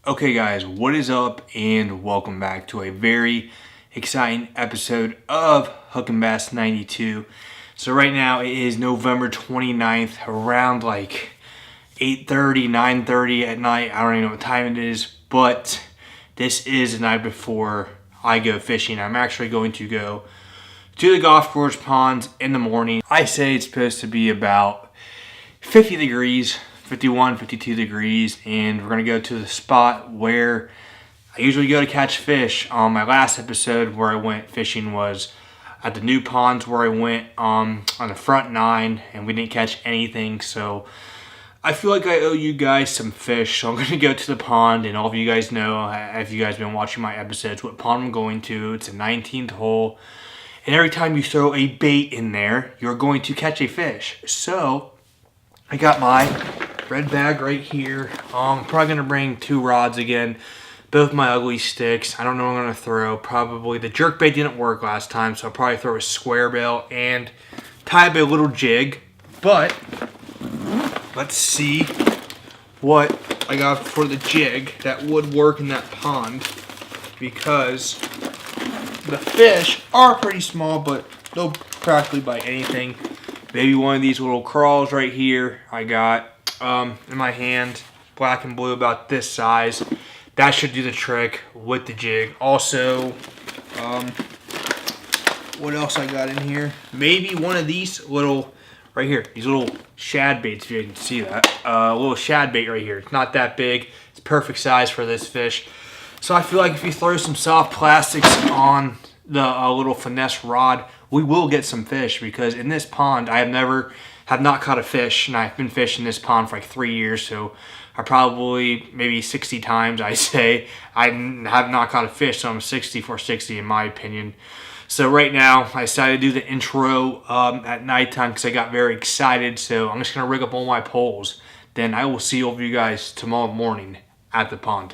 Okay guys, what is up and welcome back to a very exciting episode of Hook and Bass 92. So right now it is November 29th, around like 8:30, 9:30 at night. I don't even know what time it is, but this is the night before I go fishing. I'm actually going to go to the golf course ponds in the morning. I say it's supposed to be about 50 degrees. 51, 52 degrees, and we're gonna go to the spot where I usually go to catch fish. My last episode where I went fishing was at the new ponds where I went on the front nine, and we didn't catch anything, so I feel like I owe you guys some fish. So I'm gonna go to the pond, and all of you guys know, if you guys have been watching my episodes, what pond I'm going to. It's a 19th hole, and every time you throw a bait in there, you're going to catch a fish. So I got my red bag right here. I'm probably gonna bring 2 rods again, both my ugly sticks. I don't know what I'm gonna throw. Probably the jerkbait didn't work last time, so I'll probably throw a square bill and tie up a little jig. But let's see what I got for the jig that would work in that pond, because the fish are pretty small, but they'll practically bite anything. Maybe one of these little crawls right here I got in my hand, black and blue, about this size. That should do the trick with the jig. Also, what else I got in here? Maybe one of these little, right here, these little shad baits, if you can see that. A little shad bait right here. It's not that big. It's perfect size for this fish. So I feel like if you throw some soft plastics on the little finesse rod, we will get some fish, because in this pond I have not caught a fish, and I've been fishing this pond for like 3 years, so I probably maybe 60 times I say I have not caught a fish, so I'm 60 for 60 in my opinion. So right now I decided to do the intro at nighttime because I got very excited, so I'm just gonna rig up all my poles. Then I will see all of you guys tomorrow morning at the pond.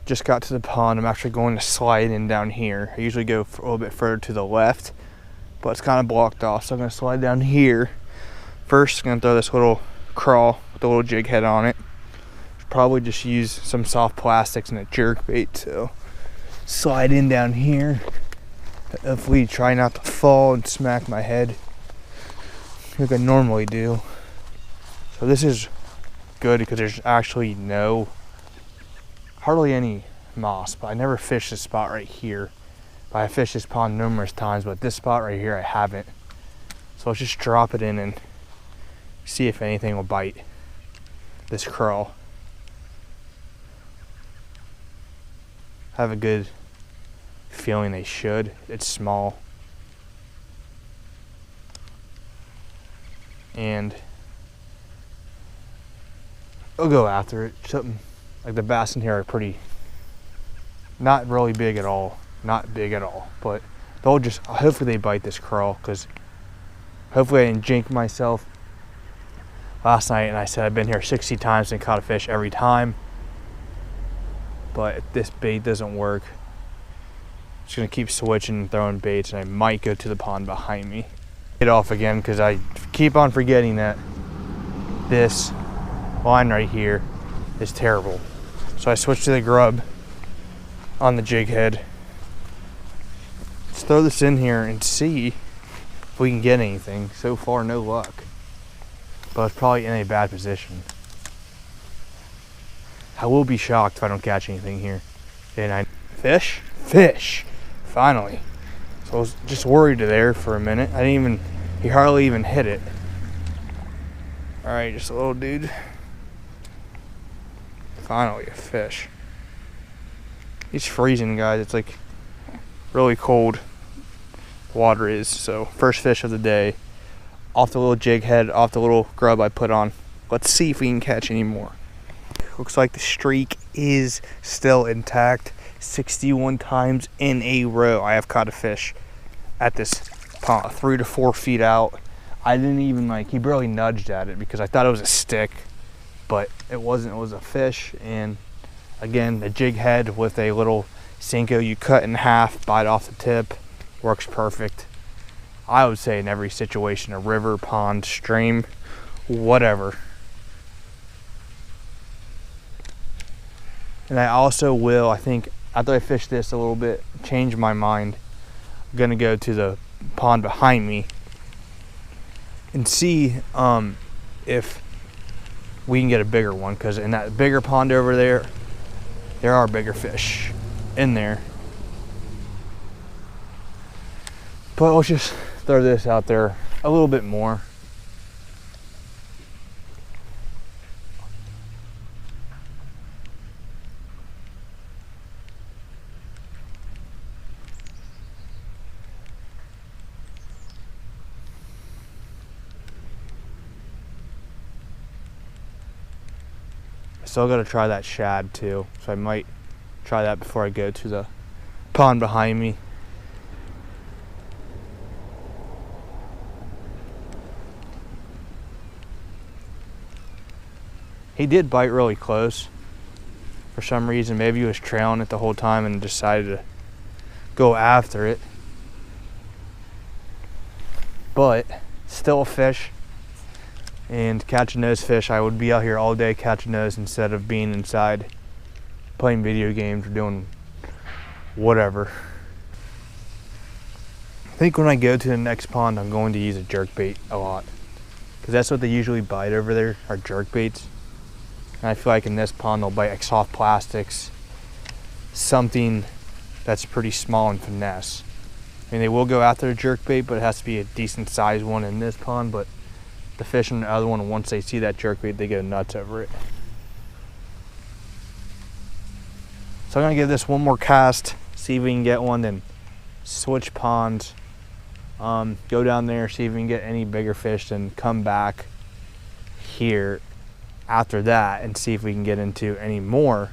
Just got to the pond. I'm actually going to slide in down here. I usually go a little bit further to the left, but it's kind of blocked off, so I'm going to slide down here. First, I'm going to throw this little crawl with a little jig head on it. Probably just use some soft plastics and a jerk bait. So slide in down here. Hopefully try not to fall and smack my head like I normally do. So this is good because there's actually hardly any moss, but I never fished this spot right here. But I fished this pond numerous times, but this spot right here I haven't. So let's just drop it in and see if anything will bite this crawl. I have a good feeling they should. It's small. And I'll go after it. Something like the bass in here are pretty, not really big at all. Not big at all. But they'll just, hopefully they bite this crawl, because hopefully I didn't jinx myself last night and I said I've been here 60 times and caught a fish every time. But if this bait doesn't work, I'm just gonna keep switching and throwing baits, and I might go to the pond behind me. Get off again, because I keep on forgetting that this line right here is terrible. So I switched to the grub on the jig head. Let's throw this in here and see if we can get anything. So far, no luck. But it's probably in a bad position. I will be shocked if I don't catch anything here. And fish? Fish! Finally. So I was just worried there for a minute. He hardly even hit it. Alright, just a little dude. Finally a fish. It's freezing, guys. It's like really cold. Water is. So first fish of the day. Off the little jig head, off the little grub I put on. Let's see if we can catch any more. Looks like the streak is still intact. 61 times in a row I have caught a fish at this pond, 3 to 4 feet out. I didn't even he barely nudged at it because I thought it was a stick, but it wasn't. It was a fish. And again, the jig head with a little Senko you cut in half, bite off the tip, works perfect. I would say in every situation, a river, pond, stream, whatever. And I also will, I think, after I fish this a little bit, change my mind. I'm gonna go to the pond behind me and see if we can get a bigger one, because in that bigger pond over there, there are bigger fish in there. But let's just throw this out there a little bit more. Still gotta try that shad too, so I might try that before I go to the pond behind me. He did bite really close for some reason. Maybe he was trailing it the whole time and decided to go after it. But still a fish. And catching those fish, I would be out here all day catching those instead of being inside playing video games or doing whatever. I think when I go to the next pond, I'm going to use a jerkbait a lot, because that's what they usually bite over there, are jerkbaits. And I feel like in this pond they'll bite soft plastics, something that's pretty small and finesse. I mean, they will go after a jerkbait, but it has to be a decent sized one in this pond. But the fish in the other one, once they see that jerkbait, they go nuts over it. So I'm gonna give this one more cast, see if we can get one, then switch ponds, go down there, see if we can get any bigger fish, then come back here after that and see if we can get into any more.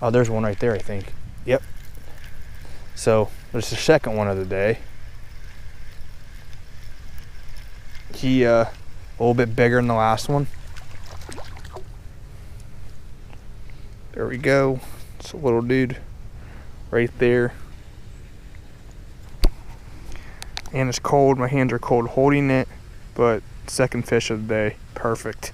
Oh, there's one right there, I think. Yep. So there's the second one of the day. He a little bit bigger than the last one. There we go. It's a little dude right there. And it's cold. My hands are cold holding it, but second fish of the day. Perfect.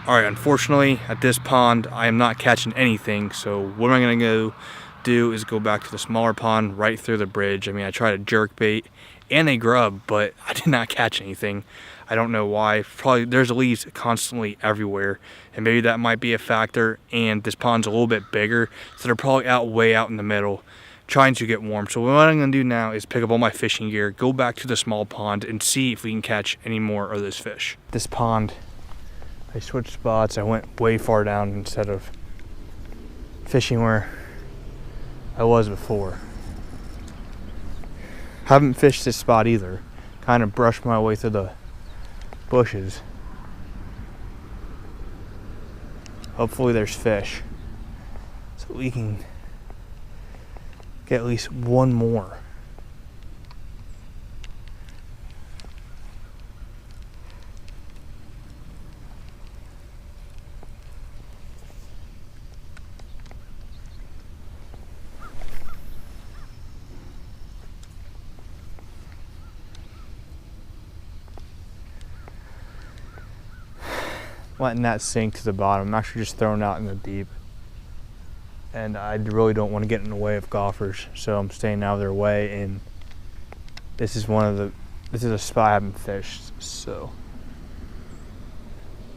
Alright, unfortunately at this pond I am not catching anything, so what I'm gonna go do is go back to the smaller pond right through the bridge. I mean, I tried a jerkbait and a grub, but I did not catch anything. I don't know why. Probably there's leaves constantly everywhere, and maybe that might be a factor. And this pond's a little bit bigger, so they're probably way out in the middle trying to get warm. So what I'm gonna do now is pick up all my fishing gear, go back to the small pond, and see if we can catch any more of those fish. This pond, I switched spots. I went way far down instead of fishing where I was before. Haven't fished this spot either. Kind of brushed my way through the bushes. Hopefully there's fish, so we can get at least one more. Letting that sink to the bottom. I'm actually just throwing it out in the deep. And I really don't want to get in the way of golfers, so I'm staying out of their way. And this is a spot I haven't fished, so.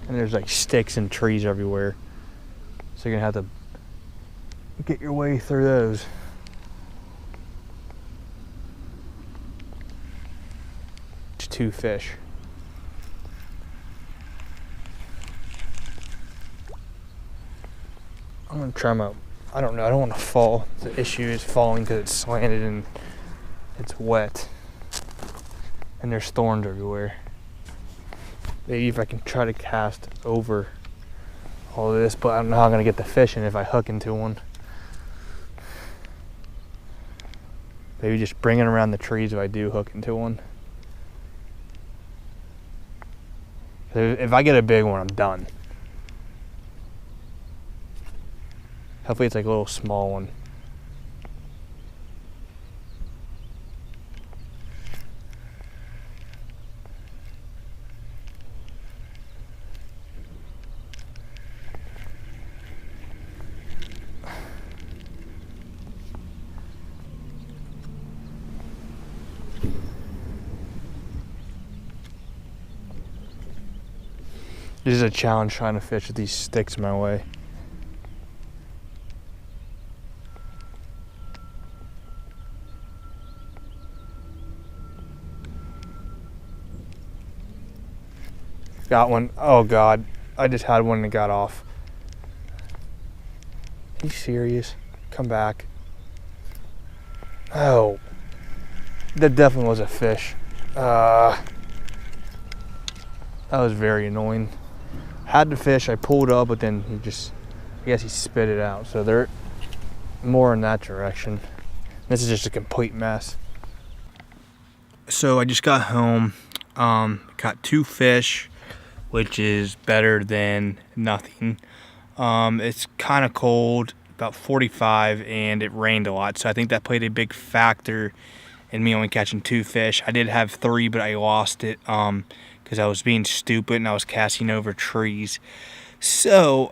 And there's like sticks and trees everywhere, so you're gonna have to get your way through those. Just 2 fish. I'm gonna try my, I don't know, I don't want to fall. The issue is falling because it's slanted and it's wet. And there's thorns everywhere. Maybe if I can try to cast over all this, but I don't know how I'm going to get the fish in if I hook into one. Maybe just bring it around the trees if I do hook into one. If I get a big one, I'm done. Hopefully it's like a little small one. This is a challenge trying to fish with these sticks in my way. Got one. Oh God, I just had one that got off. Are you serious? Come back. Oh, that definitely was a fish. That was very annoying. Had the fish, I pulled up, but then I guess he spit it out. So they're more in that direction. This is just a complete mess. So I just got home, caught 2 fish, which is better than nothing. It's kind of cold, about 45, and it rained a lot. So I think that played a big factor in me only catching 2 fish. I did have 3, but I lost it, because I was being stupid and I was casting over trees. So,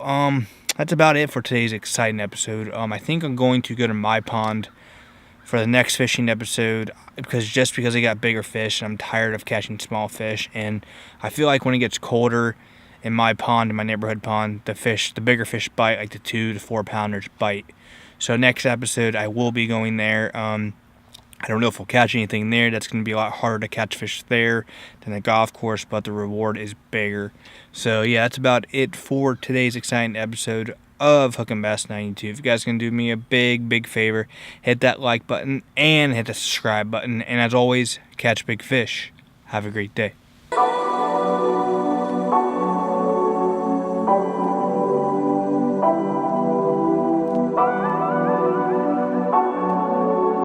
that's about it for today's exciting episode. I think I'm going to go to my pond for the next fishing episode because I got bigger fish and I'm tired of catching small fish. And I feel like when it gets colder in my pond, in my neighborhood pond, the bigger fish bite, like the 2 to 4 pounders bite. So next episode, I will be going there. I don't know if we'll catch anything there. That's going to be a lot harder to catch fish there than the golf course, but the reward is bigger. So, yeah, that's about it for today's exciting episode of Hookin' Bass 92. If you guys can do me a big, big favor, hit that like button and hit the subscribe button. And as always, catch big fish. Have a great day.